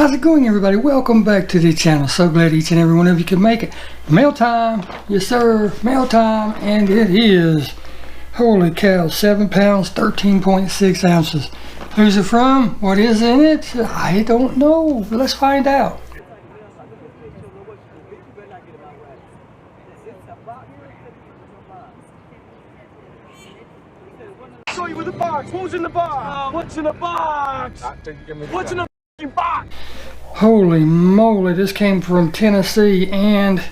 How's it going, everybody? Welcome back to the channel. So glad each and every one of you could make it. Mail time, yes sir, mail time, and it is, holy cow, 7 pounds, 13.6 ounces. Who's it from? What is in it? I don't know. Let's find out. Show you with the box. What's in the box? What's in the box? What's in the box? Holy moly, this came from Tennessee and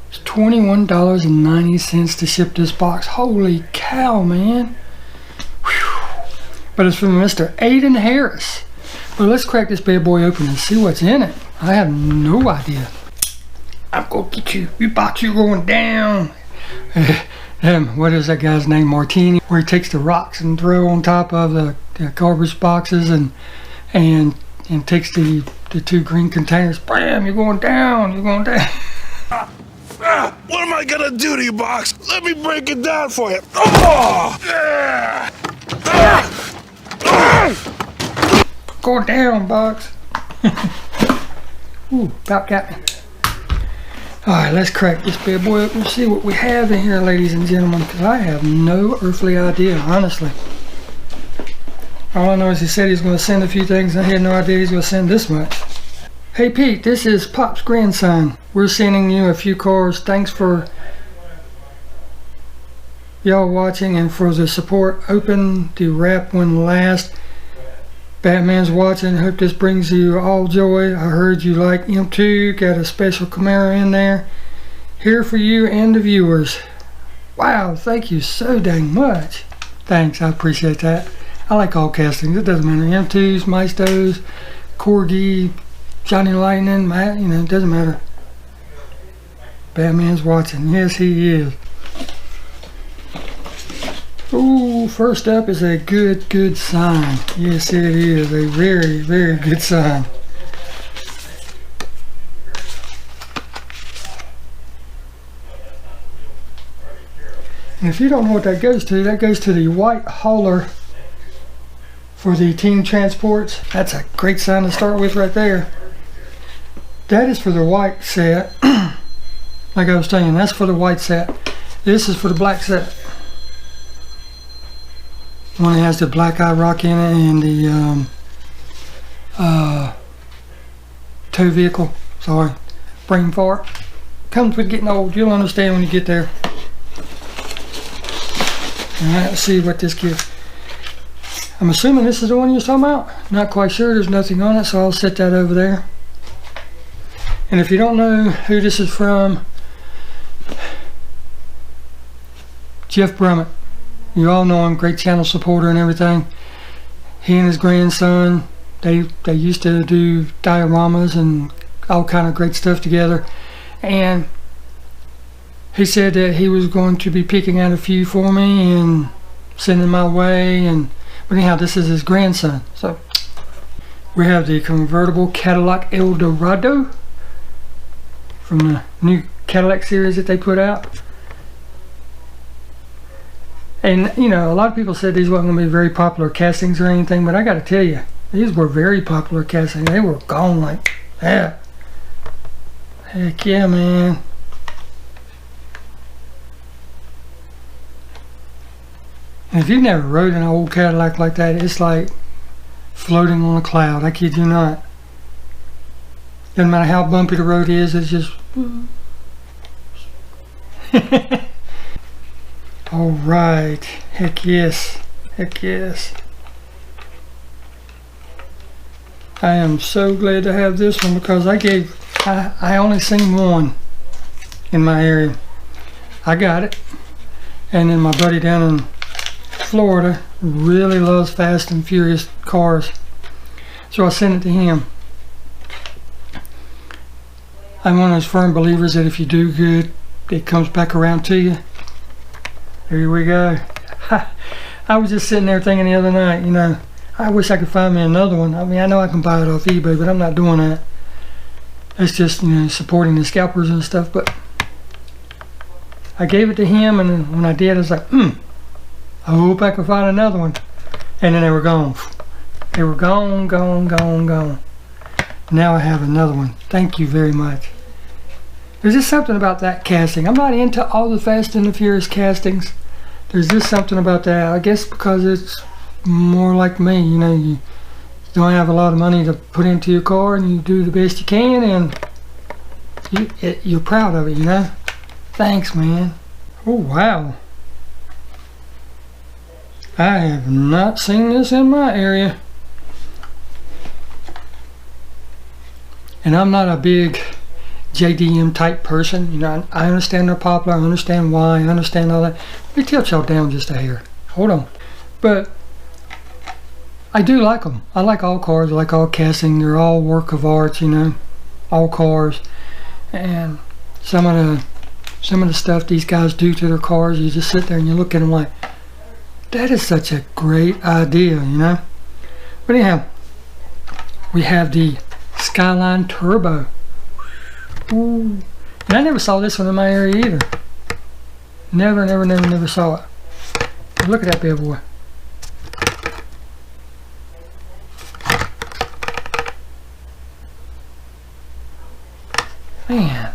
it's $21.90 to ship this box. Holy cow, man. Whew. But it's from Mr. Aiden Harris. But let's crack this bad boy open and see what's in it. I have no idea. I'm gonna get you. You box, you going down. What is that guy's name? Martini, where he takes the rocks and throw on top of the garbage boxes and takes the two green containers. Bam! You're going down. You're going down. What am I gonna do to you, box? Let me break it down for you. Oh! Go down, box. Ooh, about got me. Alright, let's crack this bad boy up and see what we have in here, ladies and gentlemen, because I have no earthly idea, honestly. All I know is he said he's going to send a few things, and I had no idea he's going to send this much. Hey Pete, this is Pop's grandson. We're sending you a few cards. Thanks for y'all watching and for the support. Open the wrap when last. Batman's watching. Hope this brings you all joy. I heard you like M2. Got a special Camaro in there. Here for you and the viewers. Wow, thank you so dang much. Thanks, I appreciate that. I like all castings. It doesn't matter. M2s, Maestos, Corgi, Johnny Lightning, Matt, you know, it doesn't matter. Batman's watching. Yes, he is. Ooh, first up is a good sign. Yes, it is a very good sign. And if you don't know what that goes to the white hauler for the team transports. That's a great sign to start with right there. That is for the white set. Like I was saying, that's for the white set. This is for the black set. One that has the black eye rock in it and the tow vehicle. Sorry, brain fart. Comes with getting old. You'll understand when you get there. Alright, let's see what this gives. I'm assuming this is the one you're talking about. Not quite sure. There's nothing on it, so I'll set that over there. And if you don't know who this is from, Jeff Brumett. You all know him, great channel supporter and everything. He and his grandson, they used to do dioramas and all kind of great stuff together. And he said that he was going to be picking out a few for me and sending my way. But anyhow, this is his grandson. So we have the convertible Cadillac Eldorado from the new Cadillac series that they put out. And, you know, a lot of people said these weren't going to be very popular castings or anything, but I got to tell you, these were very popular castings. They were gone like that. Heck yeah, man. And if you've never rode an old Cadillac like that, it's like floating on a cloud. I kid you not. Doesn't matter how bumpy the road is, it's just... Alright, heck yes, heck yes. I am so glad to have this one because I only seen one in my area. I got it. And then my buddy down in Florida really loves Fast and Furious cars. So I sent it to him. I'm one of those firm believers that if you do good, it comes back around to you. Here we go. I was just sitting there thinking the other night, you know, I wish I could find me another one. I mean, I know I can buy it off eBay, but I'm not doing that. It's just, you know, supporting the scalpers and stuff. But I gave it to him, and then when I did, I was like, I hope I can find another one. And then they were gone. They were gone. Now I have another one. Thank you very much. There's just something about that casting. I'm not into all the Fast and the Furious castings. There's just something about that. I guess because it's more like me, you know, you don't have a lot of money to put into your car and you do the best you can and you're proud of it, you know. Thanks, man. Oh, wow. I have not seen this in my area. And I'm not a big JDM type person, you know. I understand they're popular, I understand why, I understand all that. Let me tilt y'all down just a hair. Hold on. But I do like them. I like all cars, I like all casting. They're all work of art, you know. All cars. And some of the stuff these guys do to their cars, you just sit there and you look at them like, that is such a great idea, you know. But anyhow, we have the Skyline Turbo. Ooh. And I never saw this one in my area either. Never saw it. But look at that bad boy. Man,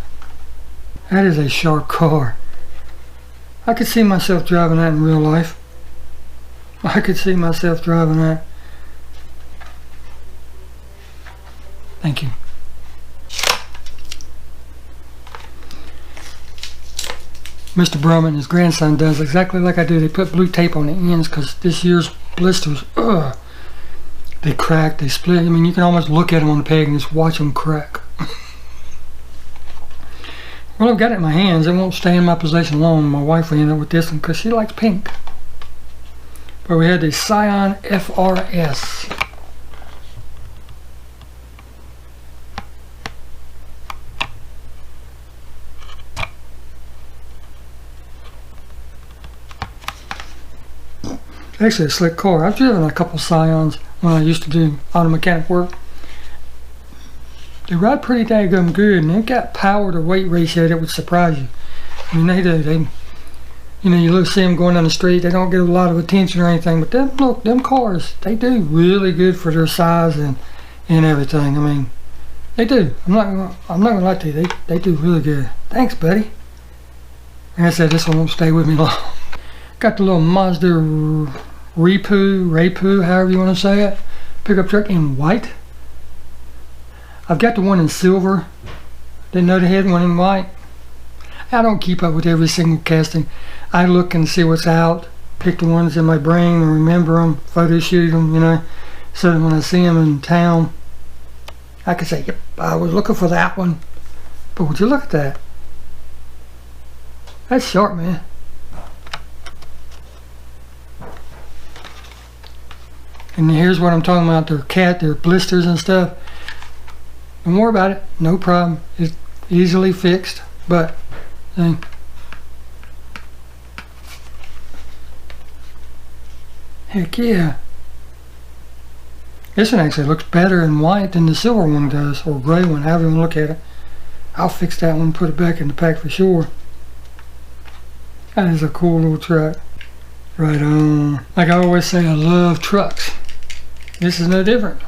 that is a sharp car. I could see myself driving that in real life. I could see myself driving that. Thank you. Mr. Brumett and his grandson does exactly like I do. They put blue tape on the ends because this year's blisters, they crack, they split. I mean, you can almost look at them on the peg and just watch them crack. Well, I've got it in my hands. It won't stay in my possession long. My wife will end up with this one because she likes pink. But we had the Scion FRS. Actually a slick car. I've driven a couple Scions when I used to do auto mechanic work. They ride pretty daggum good, and they've got power to weight ratio that would surprise you. I mean, they do. They, you know, you see them going down the street. They don't get a lot of attention or anything, but them cars, they do really good for their size and everything. I mean, they do. I'm not gonna lie to you. They do really good. Thanks, buddy. Like I said, this one won't stay with me long. Got the little Mazda Rapu, however you want to say it, pickup truck in white. I've got the one in silver. Didn't know they had one in white. I don't keep up with every single casting. I look and see what's out, pick the ones in my brain and remember them, photo shoot them, you know, so that when I see them in town, I can say, yep, I was looking for that one. But would you look at that? That's sharp, man. And here's what I'm talking about, their blisters and stuff. Don't worry about it, no problem. It's easily fixed, but heck yeah. This one actually looks better in white than the silver one does, or gray one, however you want to look at it. I'll fix that one and put it back in the pack for sure. That is a cool little truck. Right on. Like I always say, I love trucks. This is no different.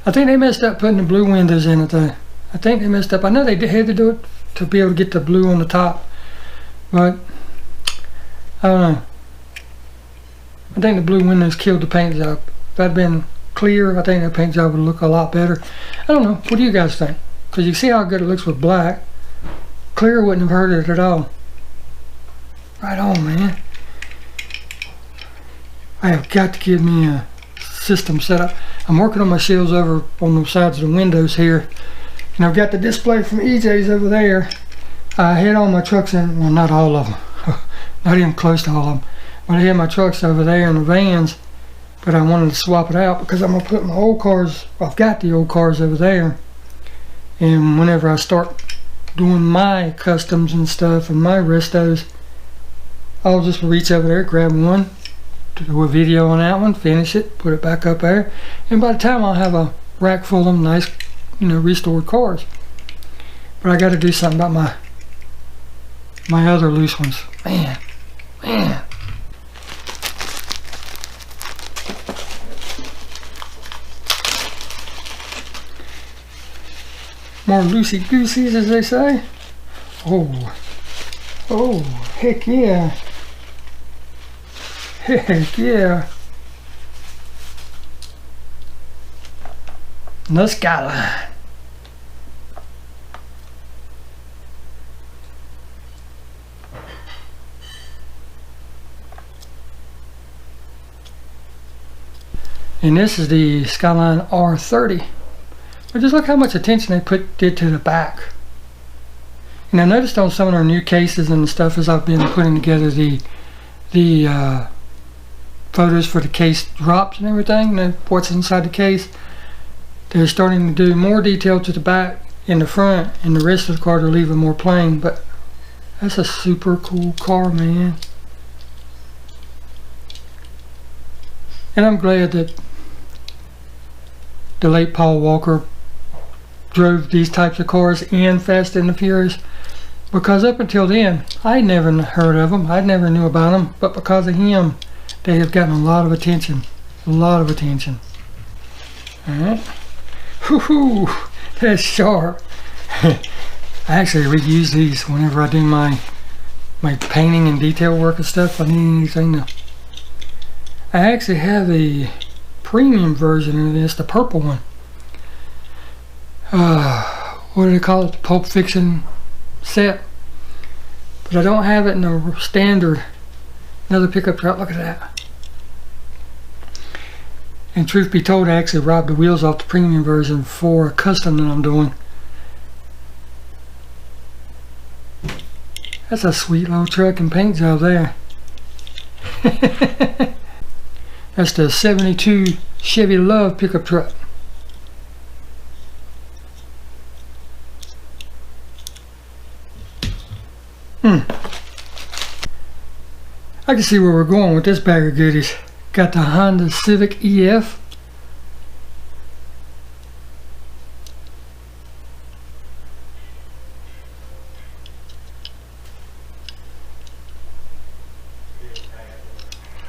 I think they messed up putting the blue windows in it though. I think they messed up. I know they had to do it to be able to get the blue on the top, but I don't know. I think the blue windows killed the paint job. If that had been clear, I think the paint job would look a lot better. I don't know. What do you guys think? Because you see how good it looks with black. Clear wouldn't have hurt it at all. Right on, man. I have got to get me a system set up. I'm working on my shields over on the sides of the windows here, and I've got the display from EJ's over there. I had all my trucks in, well, not all of them, not even close to all of them, but I had my trucks over there in the vans, but I wanted to swap it out because I'm going to put my old cars, I've got the old cars over there, and whenever I start doing my customs and stuff and my restos, I'll just reach over there, grab one, do a video on that one, finish it, put it back up there, and by the time I'll have a rack full of nice, you know, restored cars. But I got to do something about my other loose ones. Man. More loosey-gooseys, as they say. Oh. Oh, heck yeah. Heck yeah. The Skyline. And this is the Skyline R30. But just look how much attention they did to the back. And I noticed on some of our new cases and stuff as I've been putting together the photos for the case drops and everything, what's inside the case, they're starting to do more detail to the back and the front, and the rest of the car they're leaving more plain. But that's a super cool car, man. And I'm glad that the late Paul Walker drove these types of cars in Fast and the Furious, because up until then I never heard of them, I never knew about them, but because of him they have gotten a lot of attention. A lot of attention. Alright. Whoo-hoo! That's sharp. I actually reuse these whenever I do my painting and detail work and stuff. I need anything to... I actually have a premium version of this, the purple one. What do they call it? The Pulp Fiction set. But I don't have it in a standard. Another pickup truck. Look at that. And truth be told, I actually robbed the wheels off the premium version for a custom that I'm doing. That's a sweet little truck and paint job there. That's the 72 Chevy Love pickup truck. I can see where we're going with this bag of goodies. Got the Honda Civic EF.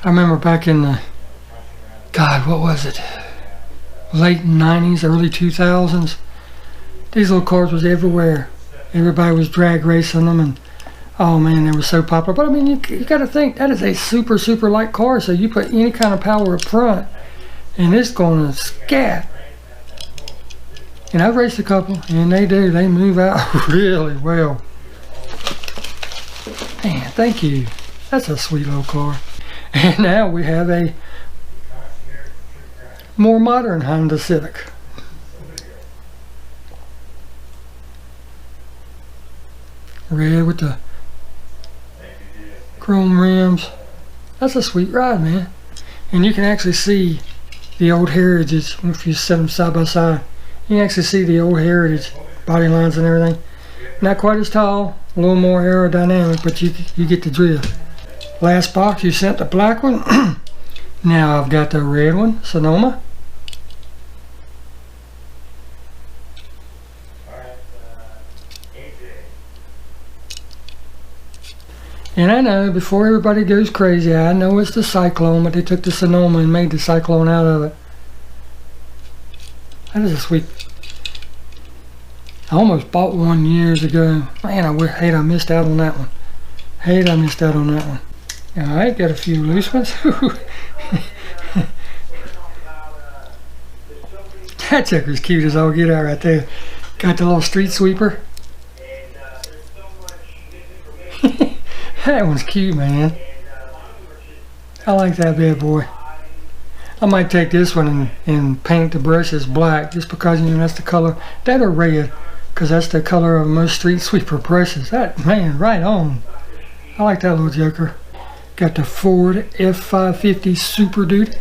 I remember back in the, God, what was it? Late 90s, early 2000s. These little cars was everywhere. Everybody was drag racing them, and oh man, they were so popular. But I mean, you got to think, that is a super light car, so you put any kind of power up front and it's going to scat. And I've raced a couple, and they move out really well. Man, thank you. That's a sweet little car. And now we have a more modern Honda Civic. Red with the chrome rims. That's a sweet ride, man. And you can actually see the old Heritage if you set them side by side. You can actually see the old Heritage body lines and everything. Not quite as tall, a little more aerodynamic, but you get the drift. Last box, you sent the black one. Now I've got the red one, Sonoma. And I know, before everybody goes crazy, I know it's the Cyclone, but they took the Sonoma and made the Cyclone out of it. That is a sweet... I almost bought one years ago. Man, I hate I missed out on that one. Hate I missed out on that one. Alright, got a few loose ones. That checker's cute as all get out right there. Got the little street sweeper. That one's cute, man. I like that bad boy. I might take this one and paint the brushes black, just because, you know, that's the color. That or red, because that's the color of most street sweeper brushes. That, man, right on. I like that little joker. Got the Ford F550 Super Duty.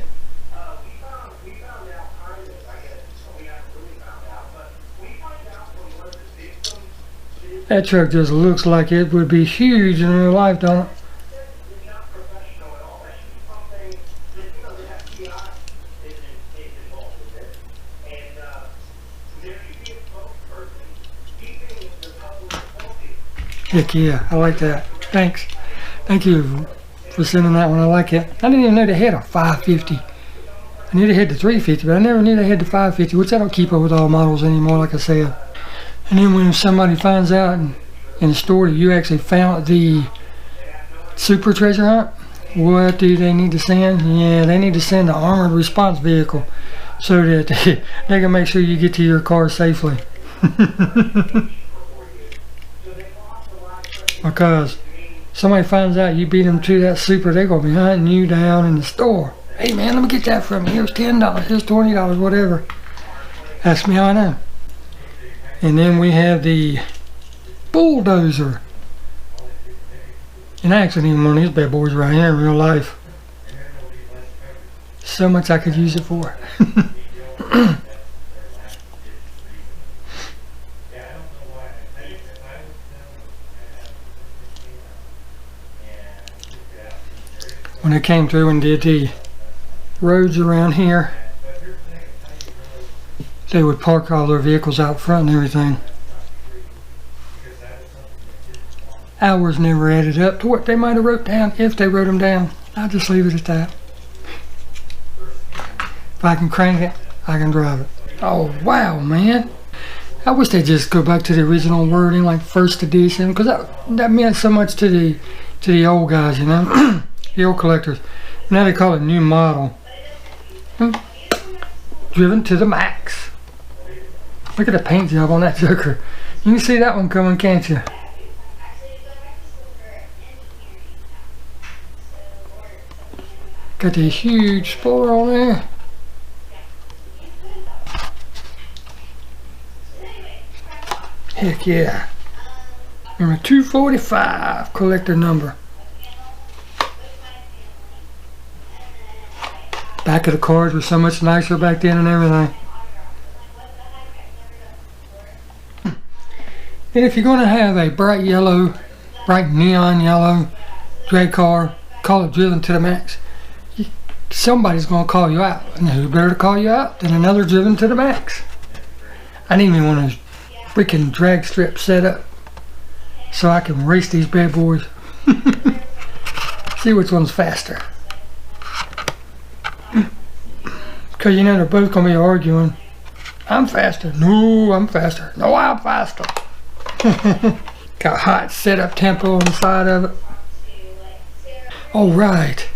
That truck just looks like it would be huge in real life, don't it? Heck yeah, I like that. Thanks. Thank you for sending that one. I like it. I didn't even know they had a 550. I knew they had the 350, but I never knew they had the 550, which I don't keep up with all models anymore, like I said. And then when somebody finds out in the store that you actually found the super treasure hunt, what do they need to send? Yeah, they need to send an armored response vehicle so that they can make sure you get to your car safely. Because somebody finds out you beat them to that super, they're going to be hunting you down in the store. Hey man, let me get that from you. Here's $10, here's $20, whatever. Ask me how I know. And then we have the bulldozer. And I actually need one of these bad boys right here in real life. So much I could use it for. When they came through and did the roads around here, they would park all their vehicles out front and everything. Hours never added up to what they might have wrote down, if they wrote them down. I'll just leave it at that. If I can crank it, I can drive it. Oh wow, man. I wish they'd just go back to the original wording, like first edition, because that meant so much to the old guys, you know, the old collectors. Now they call it new model. Driven to the max. Look at the paint job on that Joker. You can see that one coming, can't you? Got the huge spoiler on there. Heck yeah. Number 245, collector number. Back of the cards were so much nicer back then and everything. And if you're going to have a bright yellow, bright neon yellow drag car, call it driven to the max, somebody's going to call you out. And who better to call you out than another driven to the max? I need me one of those freaking drag strips set up so I can race these bad boys. See which one's faster. Because you know they're both going to be arguing. I'm faster. No, I'm faster. No, I'm faster. Got hot setup tempo on the side of it. Alright.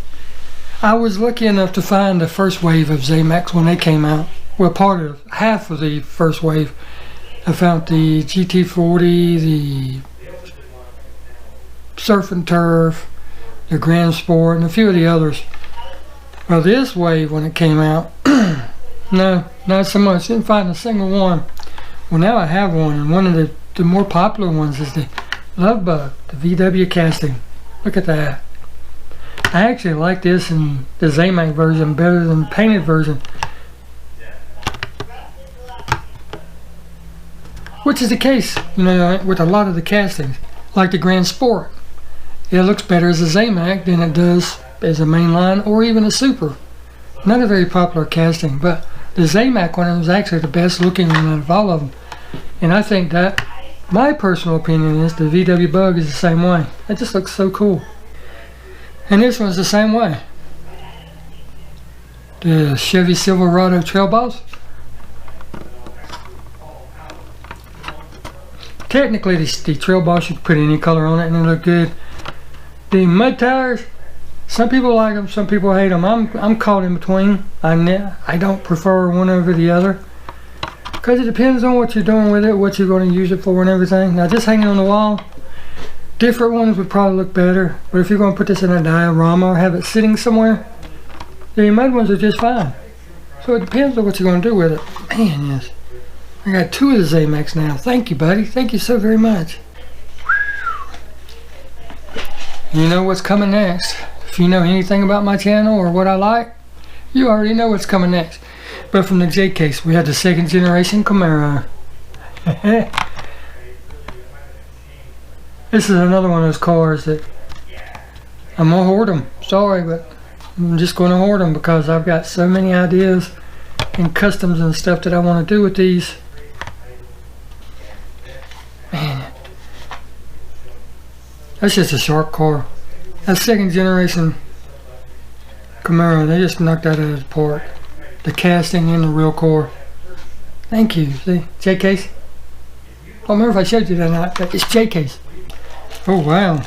I was lucky enough to find the first wave of Zamax when they came out. Well, part of half of the first wave. I found the GT40, the Surf and Turf, the Grand Sport, and a few of the others. Well, this wave when it came out, no, not so much. Didn't find a single one. Well, now I have one, and one of the more popular ones is the Love Bug, the VW casting. Look at that. I actually like this in the Zamax version better than the painted version. Which is the case, you know, with a lot of the castings. Like the Grand Sport. It looks better as a Zamax than it does as a mainline or even a Super. Not a very popular casting, but the Zamax one was actually the best looking one out of all of them. And I think that, my personal opinion is, the VW Bug is the same way. It just looks so cool. And this one's the same way. The Chevy Silverado Trail Boss. Technically, the Trail Boss, you can put any color on it and it look good. The mud tires, some people like them, some people hate them. I'm caught in between. I don't prefer one over the other, because it depends on what you're doing with it, what you're going to use it for and everything. Now, just hanging on the wall, different ones would probably look better, but if you're going to put this in a diorama or have it sitting somewhere, the mud ones are just fine. So it depends on what you're going to do with it. Man, yes. I got two of the Zamax now. Thank you, buddy. Thank you so very much. You know what's coming next. If you know anything about my channel or what I like, you already know what's coming next. But from the J case, we had the second generation Camaro. This is another one of those cars that I'm gonna hoard them. Sorry, but I'm just gonna hoard them because I've got so many ideas and customs and stuff that I want to do with these. Man, that's just a sharp car. That second generation Camaro, they just knocked that out of the park. The casting and the real core. Thank you. See, J case. don't remember if I showed you that or not, but it's JK's. Oh, wow.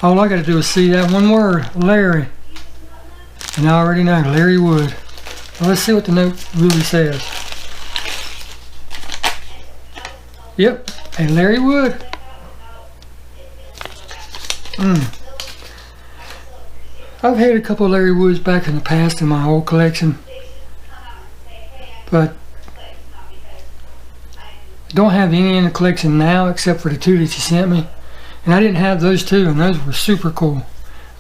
All I got to do is see that one word, Larry. And I already know, Larry Wood. Well, let's see what the note really says. Yep, a Larry Wood. I've had a couple of Larry Woods back in the past in my old collection, but I don't have any in the collection now except for the 2 that you sent me. And I didn't have those 2, and those were super cool.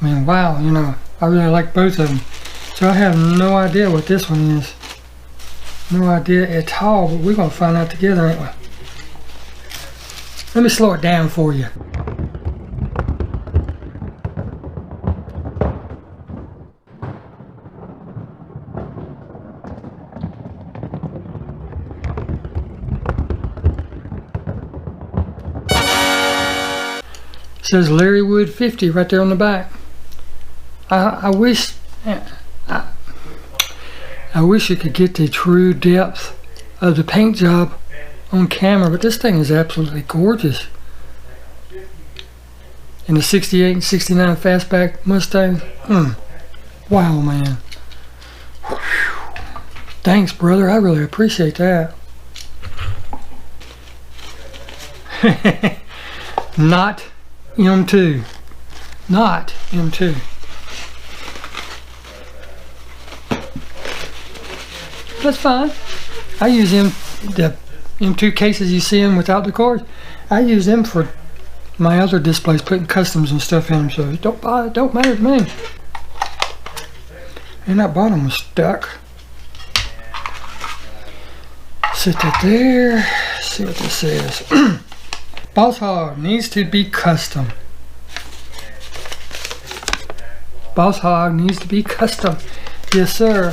I mean, wow, you know, I really like both of them. So I have no idea what this one is. No idea at all, but we're going to find out together, ain't we? Let me slow it down for you. It says Larry Wood 50 right there on the back. I wish you could get the true depth of the paint job on camera, but this thing is absolutely gorgeous. And the 68 and 69 fastback Mustang, wow, man. Thanks, brother, I really appreciate that. Not M2. Not M2. That's fine. I use them, the M2 cases you see them without the cars. I use them for my other displays, putting customs and stuff in them, so it don't matter to me. And that bottom was stuck. Sit that there. See what this says. Boss Hog needs to be custom. Boss Hog needs to be custom. Yes, sir.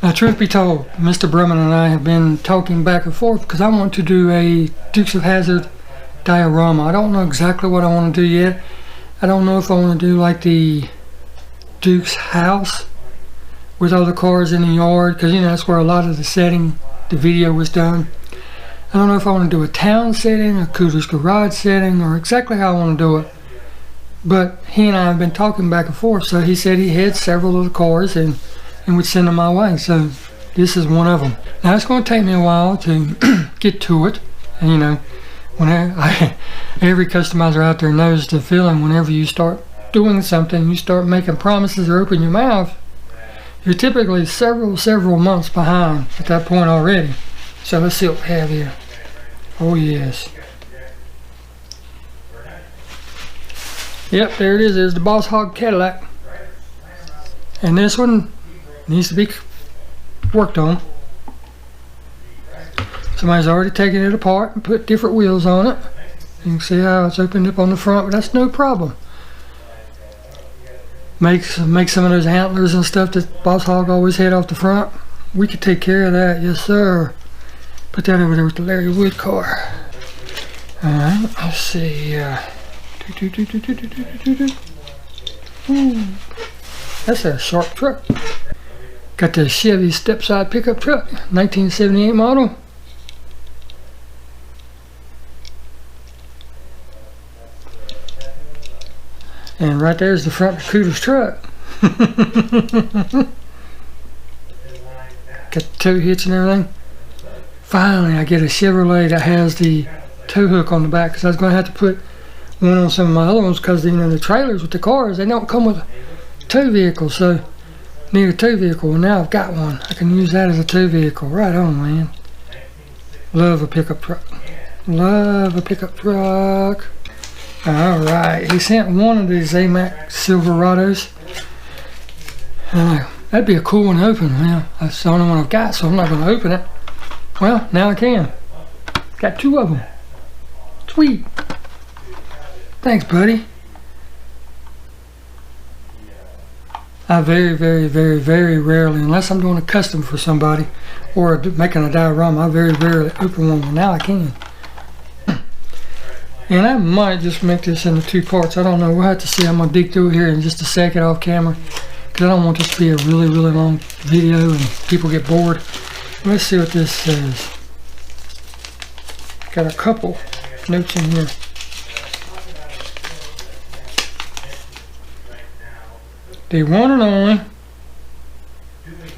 Now, truth be told, Mr. Brumett and I have been talking back and forth because I want to do a Dukes of Hazzard diorama. I don't know exactly what I want to do yet. I don't know if I want to do like the Duke's house with all the cars in the yard, because you know that's where a lot of the setting, the video was done. I don't know if I want to do a town setting, a Cooter's garage setting, or exactly how I want to do it. But he and I have been talking back and forth, so he said he had several of the cars and would send them my way. So this is one of them. Now it's going to take me a while to get to it. And you know, every customizer out there knows the feeling whenever you start doing something, you start making promises or open your mouth, you're typically several months behind at that point already. So let's see what we have here. Oh yes. Yep, there it is. There's the Boss Hog Cadillac. And this one needs to be worked on. Somebody's already taken it apart and put different wheels on it. You can see how it's opened up on the front, but that's no problem. Make some of those antlers and stuff that Boss Hog always had off the front. We could take care of that, yes sir. Put that over there with the Larry Wood car. Alright, let's see. That's a sharp truck. Got the Chevy step-side pickup truck, 1978 model. And right there's the front of Cooter's truck. Got the tow hitch and everything. Finally, I get a Chevrolet that has the tow hook on the back, because I was going to have to put one on some of my other ones, because you know the trailers with the cars, they don't come with a tow vehicle, so I need a tow vehicle. Well, now I've got one. I can use that as a tow vehicle. Right on, man. Love a pickup truck. Love a pickup truck. Alright, he sent one of these AMAC Silverados. That'd be a cool one to open. Well, that's the only one I've got, so I'm not going to open it. Well, now I can. Got 2 of them. Sweet. Thanks, buddy. I very rarely, unless I'm doing a custom for somebody or making a diorama, I very rarely open one. But now I can. And I might just make this into 2 parts. I don't know. We'll have to see. I'm going to dig through here in just a second off camera, because I don't want this to be a really long video and people get bored. Let's see what this says. Got a couple notes in here. The one and only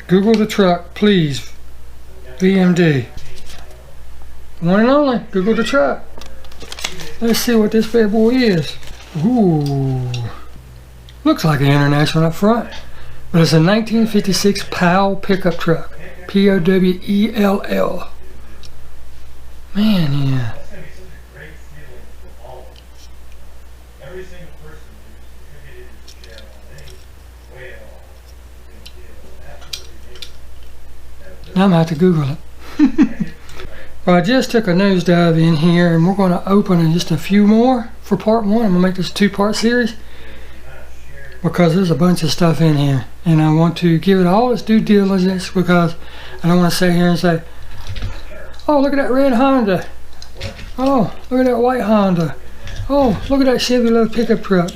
Google the truck, please. VMD. One and only Google the truck. Let's see what this bad boy is. Ooh. Looks like an International up front. But it's a 1956 Powell pickup truck. Powell. Man, yeah. Now I'm going to have to Google it. Well, I just took a nosedive in here, and we're going to open just a few more for part one. I'm going to make this a two-part series because there's a bunch of stuff in here, and I want to give it all its due diligence because I don't want to sit here and say, oh, look at that red Honda. Oh, look at that white Honda. Oh, look at that Chevy Love pickup truck.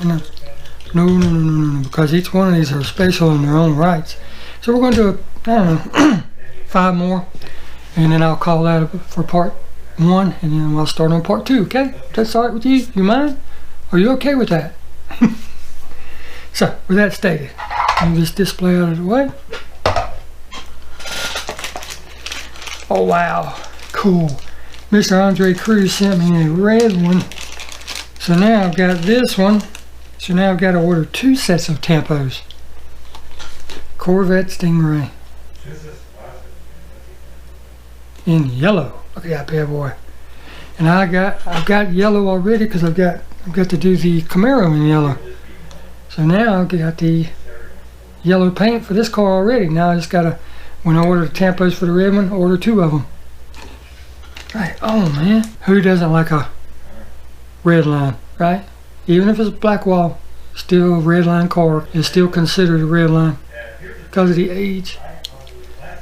No, because each one of these are special in their own rights. So we're going to do, I don't know, 5 more, and then I'll call that for part 1, and then I'll start on part 2, okay? That's all right with you? You mind? Are you okay with that? So, with that stated, move this display out of the way. Oh wow, cool. Mr. Andre Cruz sent me a red one. So now I've got this one. So now I've got to order 2 sets of tampos. Corvette Stingray. In yellow. Look at that bad boy. And I've got yellow already because I've got to do the Camaro in yellow. So now I've got the yellow paint for this car already. Now I just gotta, when I order the tampos for the red one, order 2 of them. Right, oh man. Who doesn't like a red line, right? Even if it's a black wall, still a red line car is still considered a red line because of the age.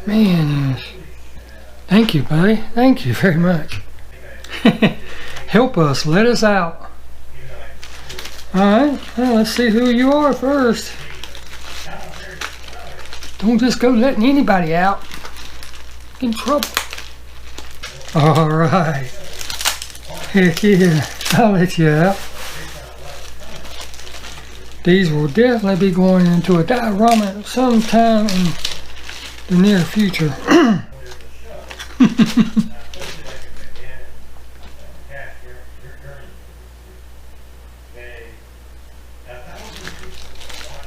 Man, yes. Thank you, buddy. Thank you very much. Help us, let us out. Alright, well, let's see who you are first. Don't just go letting anybody out. Get in trouble. Alright. Heck yeah, I'll let you out. These will definitely be going into a diorama sometime in the near future.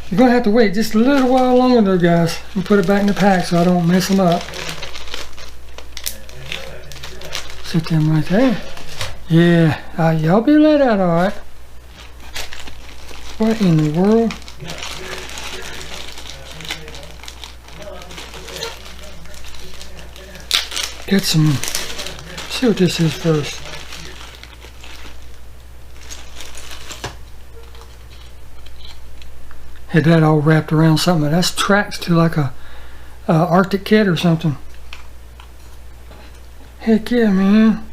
You're going to have to wait just a little while longer though, guys, and put it back in the pack so I don't mess them up. Sit them right there. Yeah, y'all be let out alright. What in the world? Get some, see what this is first. Had that all wrapped around something. That's tracks to like a Arctic Kit or something. Heck yeah, man.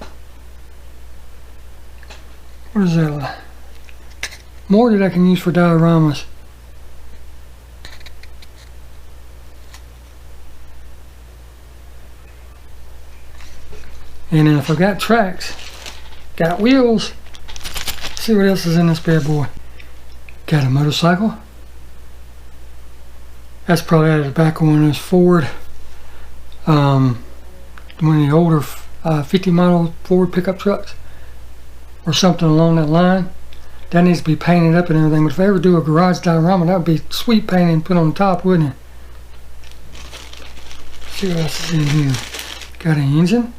What is that? More that I can use for dioramas. And then if I got tracks, got wheels, see what else is in this bad boy. Got a motorcycle. That's probably out of the back of one of those Ford, one of the older 50 model Ford pickup trucks or something along that line. That needs to be painted up and everything, but if I ever do a garage diorama, that would be sweet painting and put on the top, wouldn't it? Let's see what else is in here. Got an engine.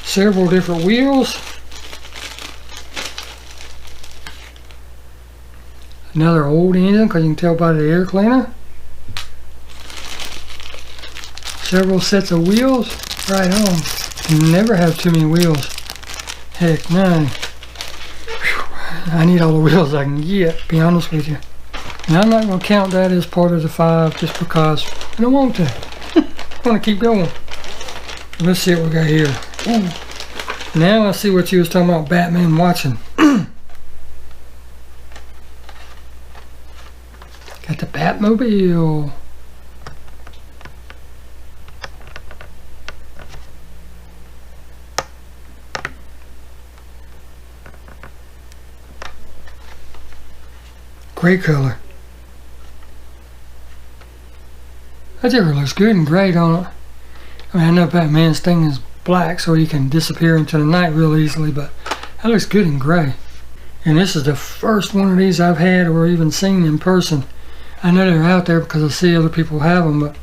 Several different wheels. Another old engine because you can tell by the air cleaner. Several sets of wheels. Right on. You never have too many wheels. Heck no. I need all the wheels I can get, to be honest with you. And I'm not going to count that as part of the 5 just because I don't want to. I want to keep going. Let's see what we got here. Ooh. Now I see what you was talking about, Batman watching. Got the Batmobile. gray color. That Joker looks good in gray, don't it? I mean, I know Batman's thing is black so he can disappear into the night real easily, but that looks good in gray. And this is the first one of these I've had or even seen in person. I know they're out there because I see other people have them, but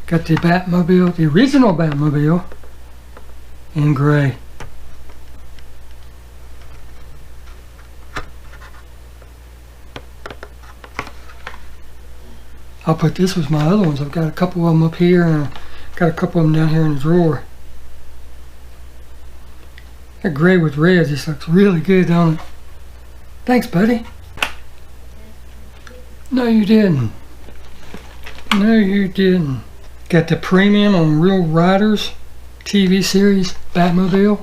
got the Batmobile, the original Batmobile, in gray. I'll put this with my other ones. I've got a couple of them up here and I've got a couple of them down here in the drawer. That gray with red just looks really good, don't it? Thanks, buddy. No, you didn't. No, you didn't. Got the premium on Real Riders TV series Batmobile.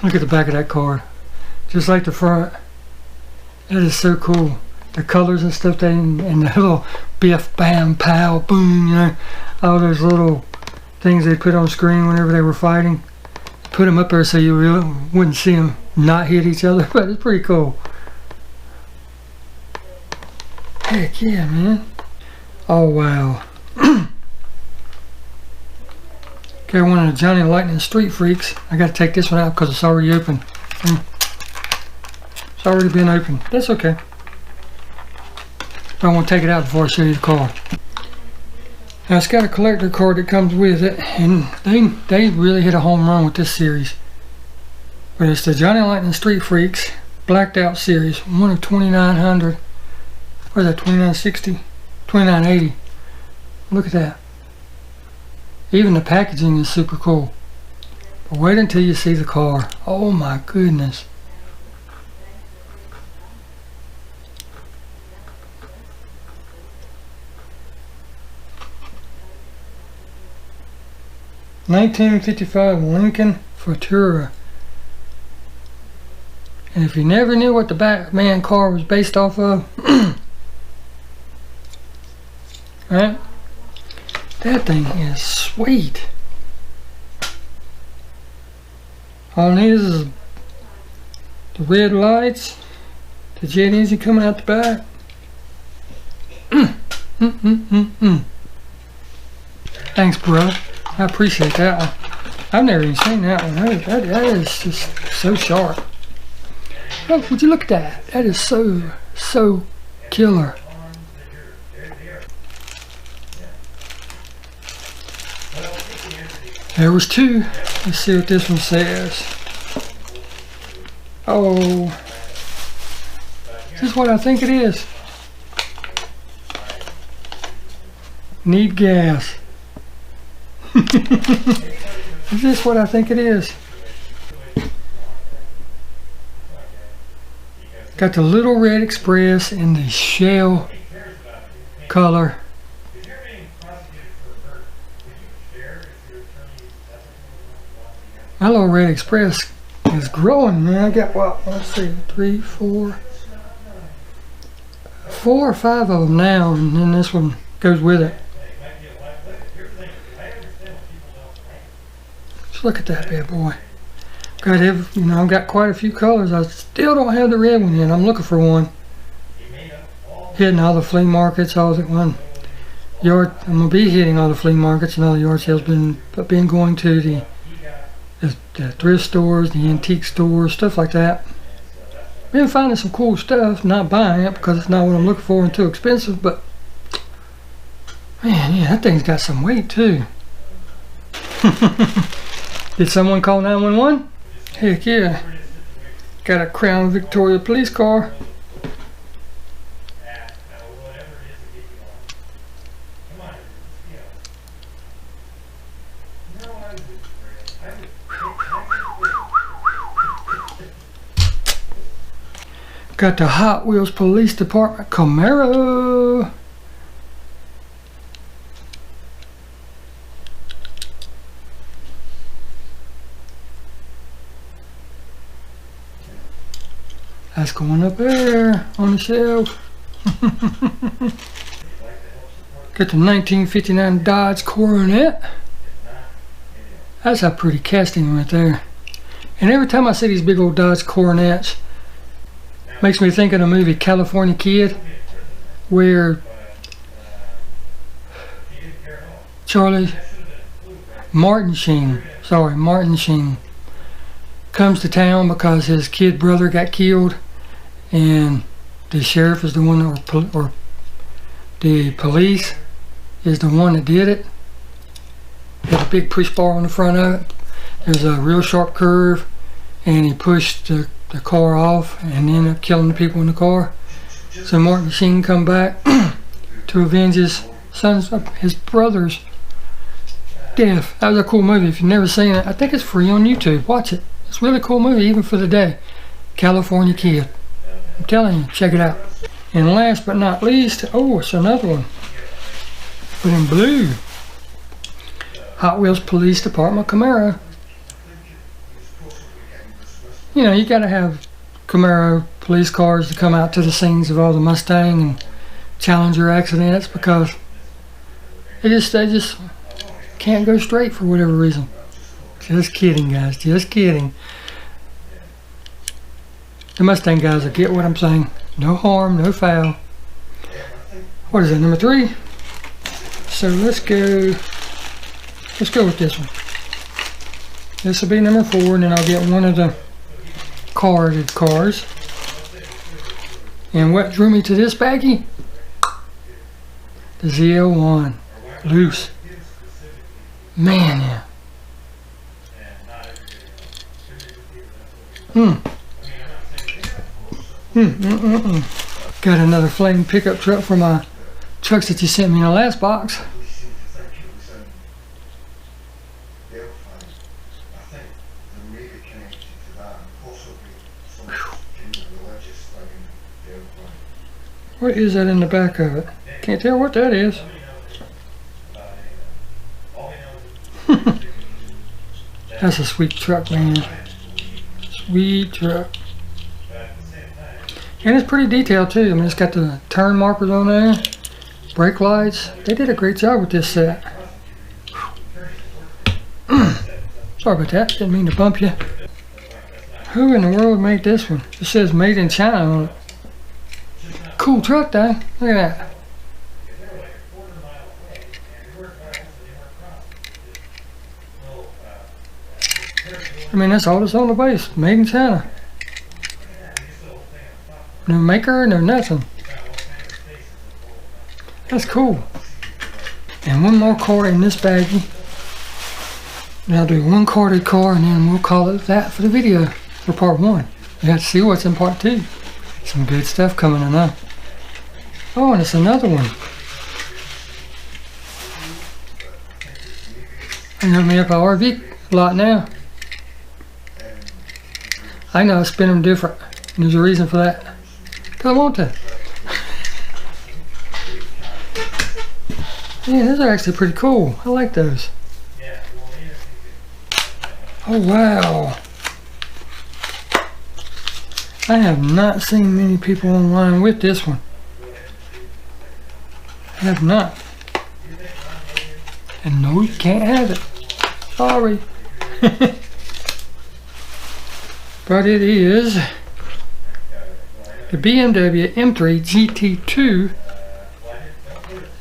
Look at the back of that car. Just like the front. That is so cool. The colors and stuff, and the little biff, bam, pow, boom, you know, all those little things they put on screen whenever they were fighting. Put them up there so you really wouldn't see them not hit each other, but it's pretty cool. Heck yeah, man. Oh, wow. Okay, one of the Johnny Lightning Street Freaks. I got to take this one out because it's already open. It's already been opened. That's okay. But I want to take it out before I show you the card. Now it's got a collector card that comes with it, and they really hit a home run with this series. But it's the Johnny Lightning Street Freaks Blacked Out series, one of 2,900. What is that, 2,960? 2,980. Look at that. Even the packaging is super cool. But wait until you see the car. Oh my goodness. '55 Lincoln Futura. And if you never knew what the Batman car was based off of, right? That thing is sweet. All it is the red lights, the jet engine coming out the back. Thanks, bro. I appreciate that one. I've never even seen that one. That is just so sharp. Oh, would you look at that? That is so killer. There was two. Let's see what this one says. Oh, is this what I think it is? Need gas. Is this what I think it is? Got the Little Red Express in the shell color. My Little Red Express is growing, man. I got what? Let's see, 3, 4 or 5 of them now, and then this one goes with it. Just look at that bad boy. I've got quite a few colors. I still don't have the red one yet. I'm looking for one. Hitting all the flea markets, all the one yard. I'm gonna be hitting all the flea markets and all the yard sales. Been going to the thrift stores, the antique stores, stuff like that. Been finding some cool stuff. Not buying it because it's not what I'm looking for and too expensive. But man, yeah, that thing's got some weight too. Did someone call 911? Heck yeah. Got a Crown Victoria police car. Got the Hot Wheels Police Department Camaro. That's going up there on the shelf. Got the 1959 Dodge Coronet. That's a pretty casting right there. And every time I see these big old Dodge Coronets, makes me think of the movie California Kid, where Martin Sheen comes to town because his kid brother got killed, and the sheriff is the one, or the police is the one that did it. There's a big push bar on the front of it. There's a real sharp curve, and he pushed the car off and ended up killing the people in the car. So Martin Sheen come back to avenge his brother's death. That was a cool movie. If you've never seen it, I think it's free on YouTube. Watch it. It's a really cool movie, even for the day. California Kid. I'm telling you, check it out. And last but not least, oh, it's another one, but in blue. Hot Wheels Police Department Camaro. You know, you gotta have Camaro police cars to come out to the scenes of all the Mustang and Challenger accidents, because they just can't go straight for whatever reason. Just kidding, guys, just kidding. The Mustang guys will get what I'm saying. No harm, no foul. What is that, number 3? So let's go with this one. This will be number 4, and then I'll get one of the carded cars. And what drew me to this baggie? The ZL1. Loose. Man, yeah. Got another flame pickup truck for my trucks that you sent me in the last box. What is that in the back of it? Can't tell what that is. That's a sweet truck, man. Sweet truck. And it's pretty detailed too. I mean, it's got the turn markers on there, brake lights. They did a great job with this set. Sorry about that, didn't mean to bump you. Who in the world made this one? It says made in China on it. Cool truck though, look at that. I mean, that's all that's on the base, made in China. No maker, no nothing. That's cool. And one more car in this baggie. And I'll do one carded car, and then we'll call it that for the video, for part 1. You have to see what's in part 2. Some good stuff coming in now. Oh, and it's another one. I know me up at RV a lot now. I know I spin them different, and there's a reason for that. Because I want to. Yeah, those are actually pretty cool. I like those. Oh, wow. I have not seen many people online with this one. I have not. And no, you can't have it. Sorry. But it is the BMW M3 GT2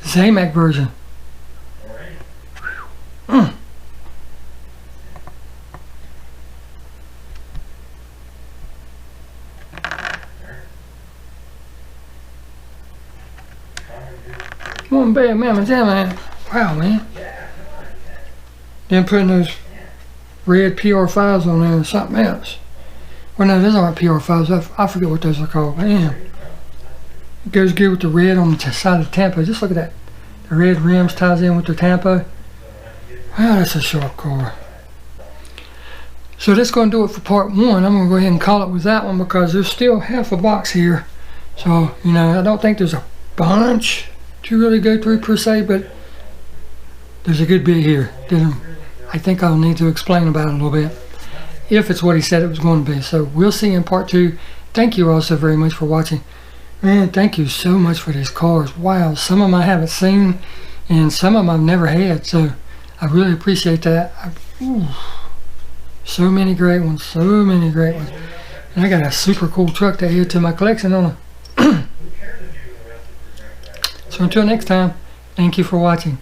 Zamac version. One bad mamma jamma. Wow, man. Then putting those red PR5s on there or something else. Well, no, those aren't PR5s. I forget what those are called. Damn. It goes good with the red on the side of the Tampo. Just look at that. The red rims ties in with the Tampo. Wow, that's a sharp car. So that's going to do it for part 1. I'm going to go ahead and call it with that one because there's still half a box here. So, you know, I don't think there's a bunch to really go through per se, but there's a good bit here that I think I'll need to explain about it a little bit, if it's what he said it was going to be. So we'll see in part 2. Thank you all so very much for watching. Man, thank you so much for these cars. Wow, some of them I haven't seen and some of them I've never had, so I really appreciate that. So many great ones, so many great ones. And I got a super cool truck to add to my collection on a So until next time, thank you for watching.